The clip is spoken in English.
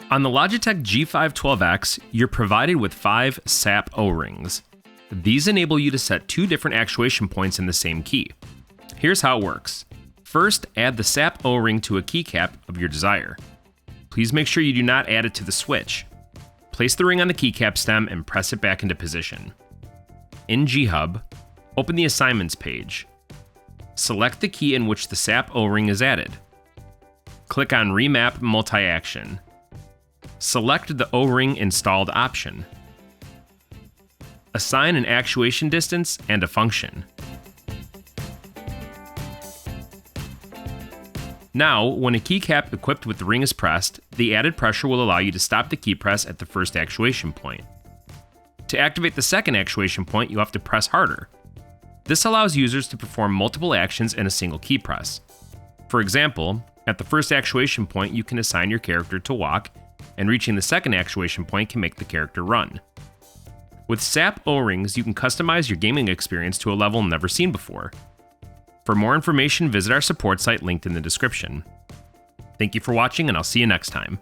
On the Logitech G512 X, you're provided with 5 SAPP O-rings. These enable you to set 2 different actuation points in the same key. Here's how it works. First, add the SAPP O-ring to a keycap of your desire. Please make sure you do not add it to the switch. Place the ring on the keycap stem and press it back into position. In G-Hub, open the Assignments page. Select the key in which the SAPP O-ring is added. Click on Remap Multi-Action. Select the O-ring installed option. Assign an actuation distance and a function. Now, when a keycap equipped with the ring is pressed, the added pressure will allow you to stop the key press at the first actuation point. To activate the second actuation point, you have to press harder. This allows users to perform multiple actions in a single key press. For example, at the first actuation point, you can assign your character to walk, and reaching the second actuation point can make the character run. With SAPP O-rings, you can customize your gaming experience to a level never seen before. For more information, visit our support site linked in the description. Thank you for watching, and I'll see you next time.